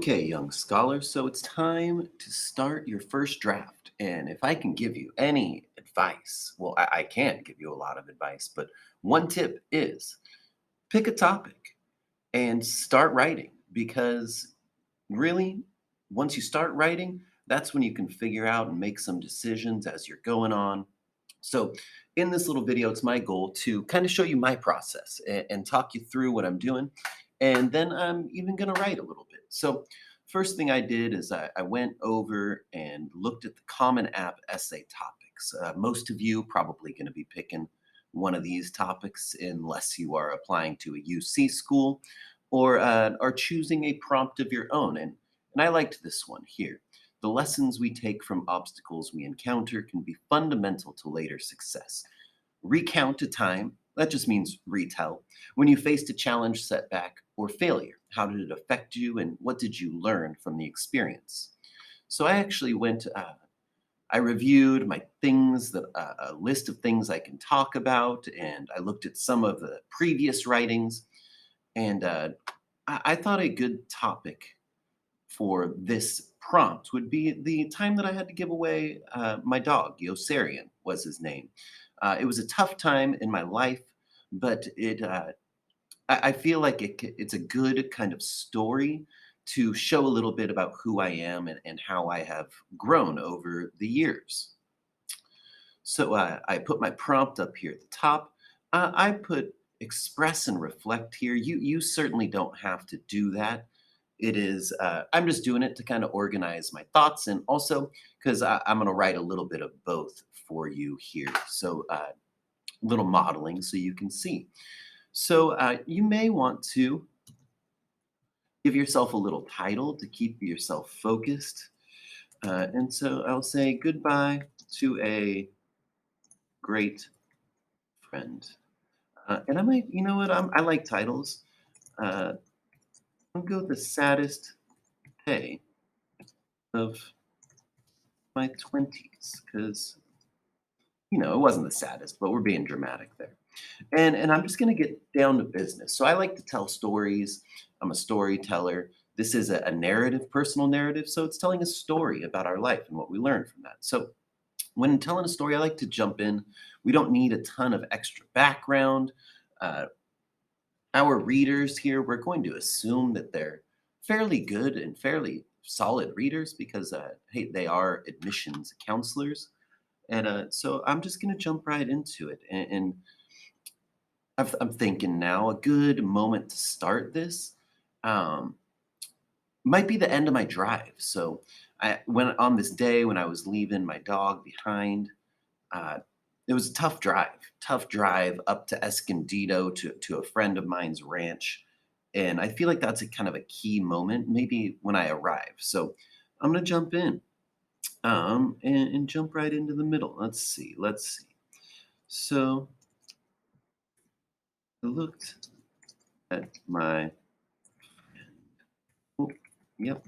Okay, young scholar, so it's time to start your first draft. And if I can give you any advice, well, I can't give you a lot of advice, but one tip is pick a topic and start writing because really, once you start writing, that's when you can figure out and make some decisions as you're going on. So, in this little video, it's my goal to kind of show you my process and talk you through what I'm doing. And then I'm even going to write a little bit. So, first thing I did is I went over and looked at the Common App essay topics. Most of you probably going to be picking one of these topics unless you are applying to a UC school or are choosing a prompt of your own. And I liked this one here. The lessons we take from obstacles we encounter can be fundamental to later success. Recount a time, that just means retell, when you faced a challenge, setback, or failure. How did it affect you, and what did you learn from the experience? So I actually I reviewed my things, a list of things I can talk about, and I looked at some of the previous writings, and I thought a good topic for this prompt would be the time that I had to give away my dog. Yosarian was his name. It was a tough time in my life, but I feel like it's a good kind of story to show a little bit about who I am and how I have grown over the years. So I put my prompt up here at the top. I put express and reflect here. You certainly don't have to do that. It is I'm just doing it to kind of organize my thoughts and also because I'm going to write a little bit of both for you here. So little modeling so you can see. So you may want to give yourself a little title to keep yourself focused. And so I'll say goodbye to a great friend. And I might, you know what? I like titles. Uh, I'll go with the saddest day of my 20s because, it wasn't the saddest, but we're being dramatic there. And I'm just going to get down to business. So I like to tell stories. I'm a storyteller. This is a narrative, personal narrative. So it's telling a story about our life and what we learned from that. So when telling a story, I like to jump in. We don't need a ton of extra background. Uh, our readers here, we're going to assume that they're fairly good and fairly solid readers because, hey, they are admissions counselors. And so I'm just going to jump right into it. And I'm thinking now a good moment to start this um, might be the end of my drive. So I went on this day when I was leaving my dog behind. Uh, it was a tough drive up to Escondido to a friend of mine's ranch. And I feel like that's a kind of a key moment, maybe when I arrive. So I'm gonna jump in and jump right into the middle. Let's see. So I looked at my, oh, yep,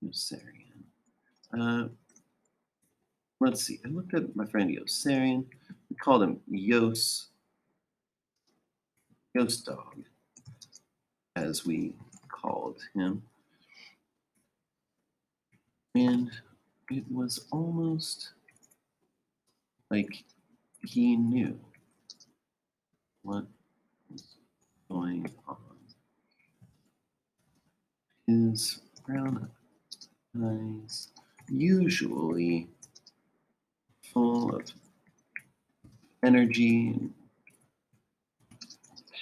Yosarian. Uh, let's see. I looked at my friend Yosarian. We called him Yos Dog, as we called him. And it was almost like he knew what was going on. His brown eyes, usually full of energy and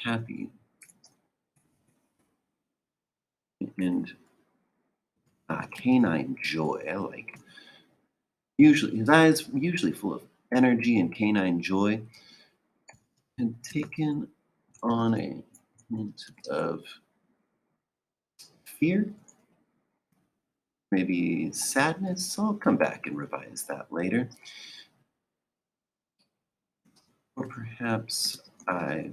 happy, and canine joy. I like usually his eyes usually full of energy and canine joy, and taken on a hint of fear, maybe sadness. I'll come back and revise that later. Or perhaps I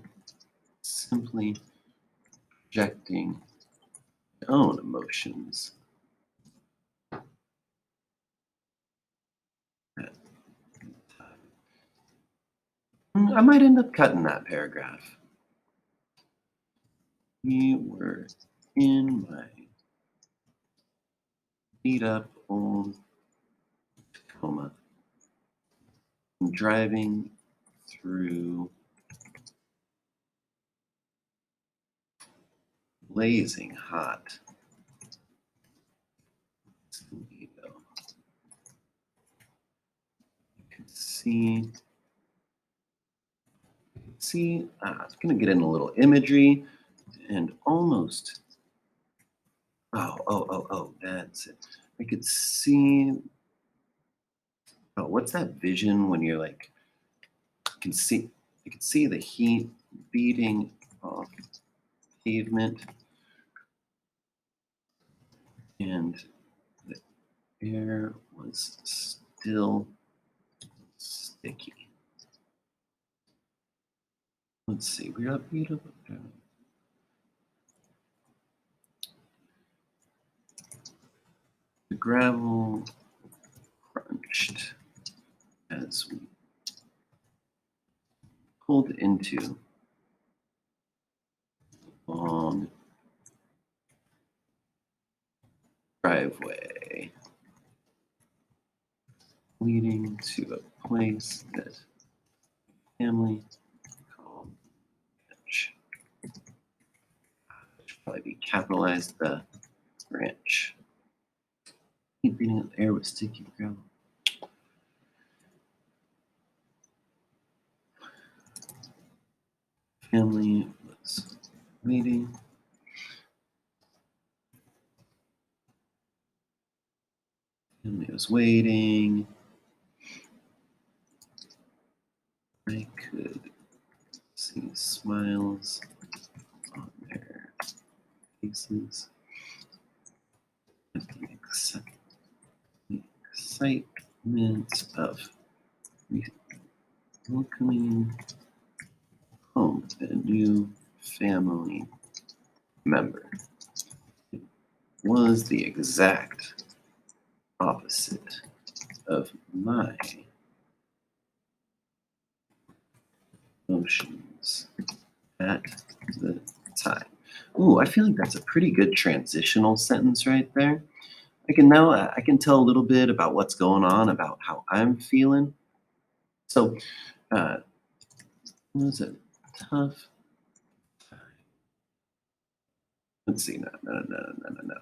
simply projecting my own emotions. at the time. I might end up cutting that paragraph. We were in my beat up old Tacoma. I'm driving through blazing hot Toledo. You can it's gonna get in a little imagery and almost, that's it. I could see, what's that vision when you're like, you can see, you can see the heat beating off pavement and the air was still sticky. Let's see, we're up, the gravel crunched as we pulled into a long driveway leading to a place that family called ranch. Should probably be capitalized the ranch. Keep beating up the air with sticky gravel. Family was waiting. Family was waiting. I could see smiles on their faces at the excitement of welcoming home a new family member. It was the exact opposite of my emotions at the time. Ooh, I feel like that's a pretty good transitional sentence right there. I can tell a little bit about what's going on, about how I'm feeling. So, uh, it was a tough. Let's see. No, no, no, no, no, no.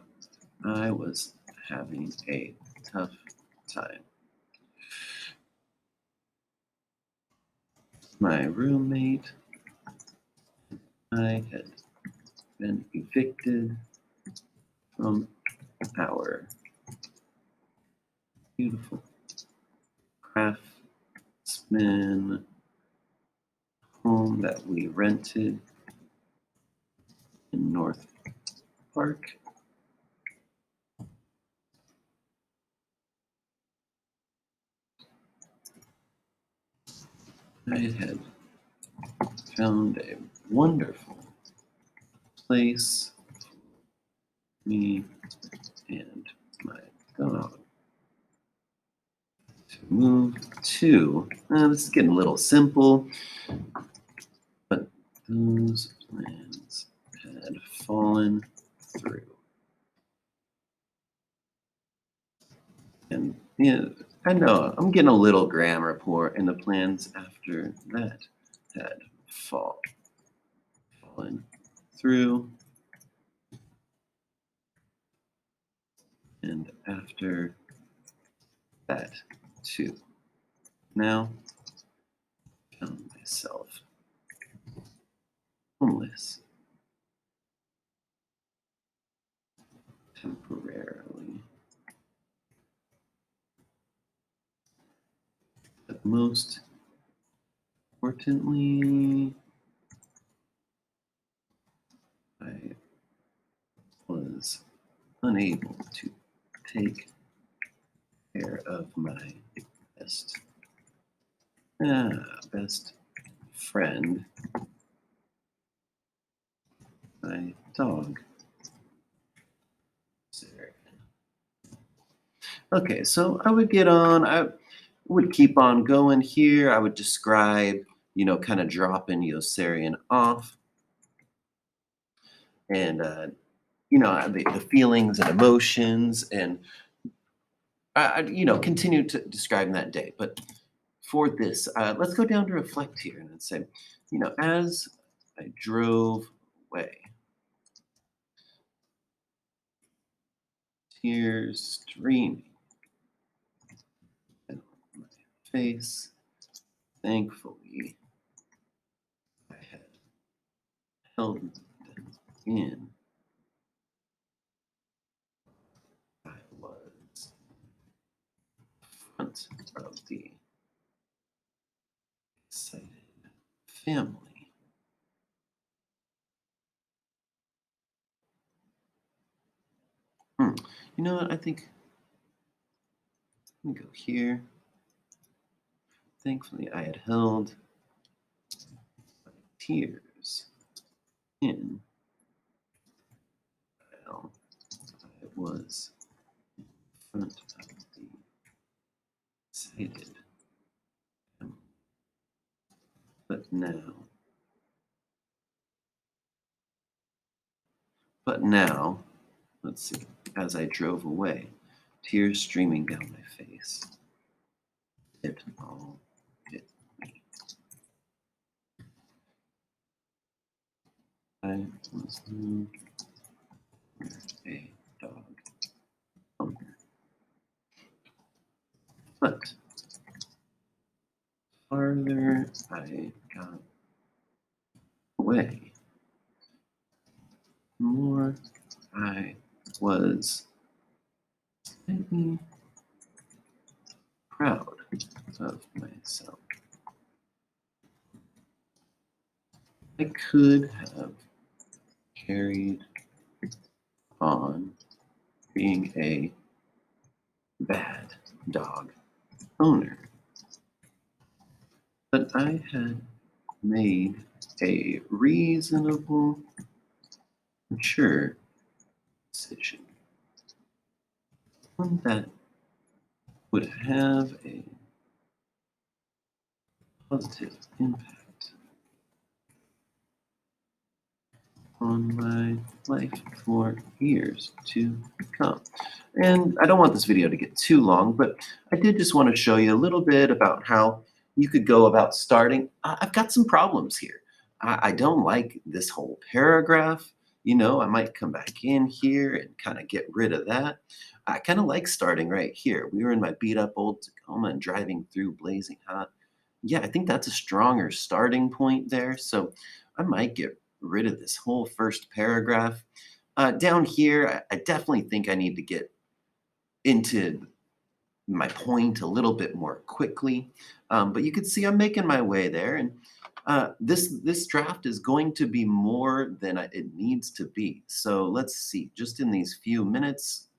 I was having a tough time. My roommate, I had been evicted from our beautiful craftsman home that we rented in North Park. I had found a wonderful place for me and my dog to move to. This is getting a little simple, but those plans had fallen through. And yeah, I know I'm getting a little grammar poor, and the plans after that had fallen through. And after that, too. Now, I found myself homeless temporarily. But most importantly, I was unable to take care of my best, best friend, my dog. Sarah. Okay, so I would keep on going here. I would describe, kind of dropping Yosarian off and, the feelings and emotions and continue to describing that day. But for this, let's go down to reflect here and say, as I drove away, tears streaming down my face. Thankfully, I had held them in. I was front of the excited family. Hmm. You know what? I think let me go here. Thankfully, I had held my tears in while I was front of the excited family. But now, let's see, as I drove away, tears streaming down my face, it all hit me. I was no longer a dog owner, but farther I got away, the more I was slightly proud of myself. I could have carried on being a bad dog owner, but I had made a reasonable, mature decision, one that would have a positive impact on my life for years to come. And I don't want this video to get too long, but I did just want to show you a little bit about how you could go about starting. I've got some problems here. I don't like this whole paragraph. I might come back in here and kind of get rid of that. I kind of like starting right here. We were in my beat up old Tacoma and driving through blazing hot. Yeah, I think that's a stronger starting point there. So I might get rid of this whole first paragraph. Down here, I definitely think I need to get into my point a little bit more quickly. But you can see I'm making my way there, and this draft is going to be more than it needs to be. So let's see. Just in these few minutes,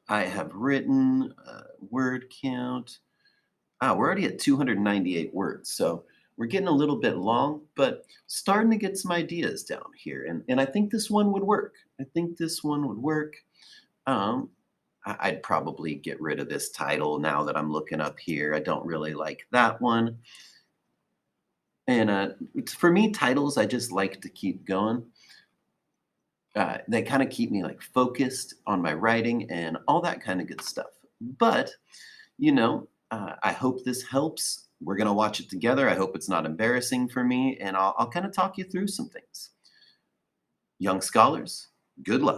I have written word count. We're already at 298 words, so we're getting a little bit long, but starting to get some ideas down here. And I think this one would work. I think this one would work. Um, I'd probably get rid of this title now that I'm looking up here. I don't really like that one. And for me, titles, I just like to keep going. They kind of keep me like focused on my writing and all that kind of good stuff. But I hope this helps. We're going to watch it together. I hope it's not embarrassing for me, and I'll kind of talk you through some things. Young scholars, good luck.